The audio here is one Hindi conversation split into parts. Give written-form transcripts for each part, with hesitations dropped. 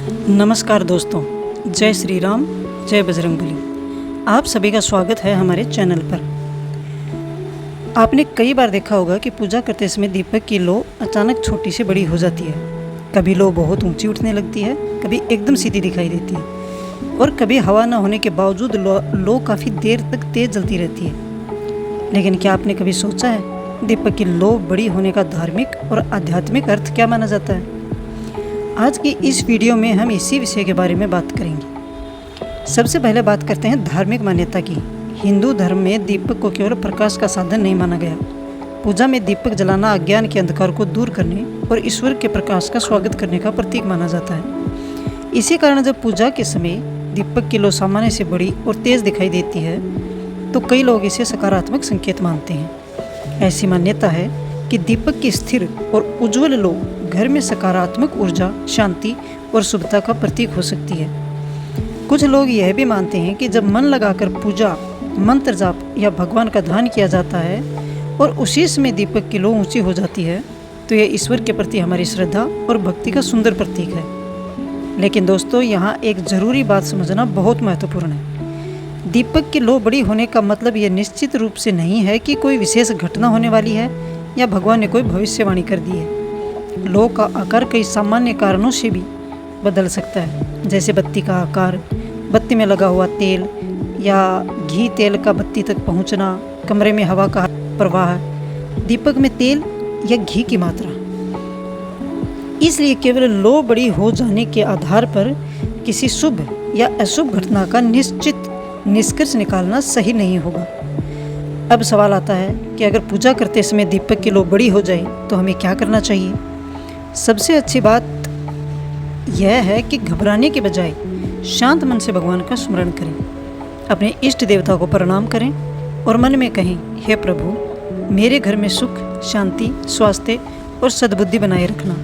नमस्कार दोस्तों, जय श्री राम, जय बजरंगबली। आप सभी का स्वागत है हमारे चैनल पर। आपने कई बार देखा होगा कि पूजा करते समय दीपक की लो अचानक छोटी से बड़ी हो जाती है। कभी लो बहुत ऊंची उठने लगती है, कभी एकदम सीधी दिखाई देती है और कभी हवा न होने के बावजूद लो काफ़ी देर तक तेज जलती रहती है। लेकिन क्या आपने कभी सोचा है दीपक की लो बड़ी होने का धार्मिक और आध्यात्मिक अर्थ क्या माना जाता है? आज की इस वीडियो में हम इसी विषय के बारे में बात करेंगे। सबसे पहले बात करते हैं धार्मिक मान्यता की। हिंदू धर्म में दीपक को केवल प्रकाश का साधन नहीं माना गया। पूजा में दीपक जलाना अज्ञान के अंधकार को दूर करने और ईश्वर के प्रकाश का स्वागत करने का प्रतीक माना जाता है। इसी कारण जब पूजा के समय दीपक की लो सामान्य से बड़ी और तेज दिखाई देती है तो कई लोग इसे सकारात्मक संकेत मानते हैं। ऐसी मान्यता है कि दीपक की स्थिर और उज्जवल लो घर में सकारात्मक ऊर्जा, शांति और शुभता का प्रतीक हो सकती है। कुछ लोग यह भी मानते हैं कि जब मन लगाकर पूजा, मंत्र जाप या भगवान का ध्यान किया जाता है और उसी समय दीपक की लो ऊंची हो जाती है तो यह ईश्वर के प्रति हमारी श्रद्धा और भक्ति का सुंदर प्रतीक है। लेकिन दोस्तों, यहाँ एक ज़रूरी बात समझना बहुत महत्वपूर्ण है। दीपक की लो बड़ी होने का मतलब यह निश्चित रूप से नहीं है कि कोई विशेष घटना होने वाली है या भगवान ने कोई भविष्यवाणी कर दी है। लो का आकार कई सामान्य कारणों से भी बदल सकता है, जैसे बत्ती का आकार, बत्ती में लगा हुआ तेल या घी तेल का बत्ती तक पहुंचना, कमरे में हवा का प्रवाह, दीपक में तेल या घी की मात्रा। इसलिए केवल लो बड़ी हो जाने के आधार पर किसी शुभ या अशुभ घटना का निश्चित निष्कर्ष निकालना सही नहीं होगा। अब सवाल आता है कि अगर पूजा करते समय दीपक की लो बड़ी हो जाए तो हमें क्या करना चाहिए? सबसे अच्छी बात यह है कि घबराने के बजाय शांत मन से भगवान का स्मरण करें, अपने इष्ट देवता को प्रणाम करें और मन में कहें, हे प्रभु, मेरे घर में सुख, शांति, स्वास्थ्य और सद्बुद्धि बनाए रखना,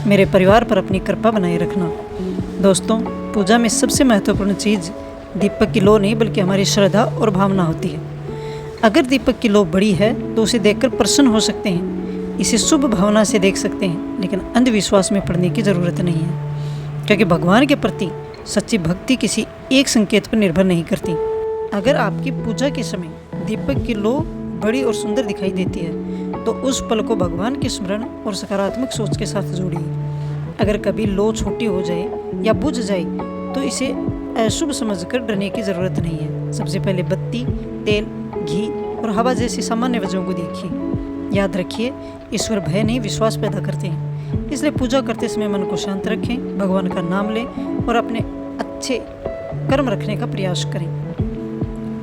मेरे परिवार पर अपनी कृपा बनाए रखना। दोस्तों, पूजा में सबसे महत्वपूर्ण चीज़ दीपक की लो नहीं बल्कि हमारी श्रद्धा और भावना होती है। अगर दीपक की लो बड़ी है तो उसे देखकर प्रसन्न हो सकते हैं, इसे शुभ भावना से देख सकते हैं, लेकिन अंधविश्वास में पड़ने की ज़रूरत नहीं है, क्योंकि भगवान के प्रति सच्ची भक्ति किसी एक संकेत पर निर्भर नहीं करती। अगर आपकी पूजा के समय दीपक की लो बड़ी और सुंदर दिखाई देती है तो उस पल को भगवान के स्मरण और सकारात्मक सोच के साथ जोड़िए। अगर कभी लो छोटी हो जाए या बुझ जाए तो इसे अशुभ समझकर डरने की ज़रूरत नहीं है। सबसे पहले बत्ती, तेल, घी और हवा जैसी सामान्य वजहों को देखिए। याद रखिए, ईश्वर भय नहीं, विश्वास पैदा करते हैं। इसलिए पूजा करते समय मन को शांत रखें, भगवान का नाम लें और अपने अच्छे कर्म रखने का प्रयास करें।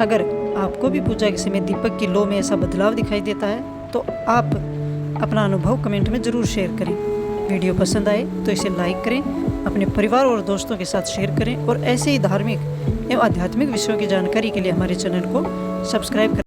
अगर आपको भी पूजा के समय दीपक की लो में ऐसा बदलाव दिखाई देता है तो आप अपना अनुभव कमेंट में ज़रूर शेयर करें। वीडियो पसंद आए तो इसे लाइक करें, अपने परिवार और दोस्तों के साथ शेयर करें और ऐसे ही धार्मिक एवं आध्यात्मिक विषयों की जानकारी के लिए हमारे चैनल को सब्सक्राइब करें।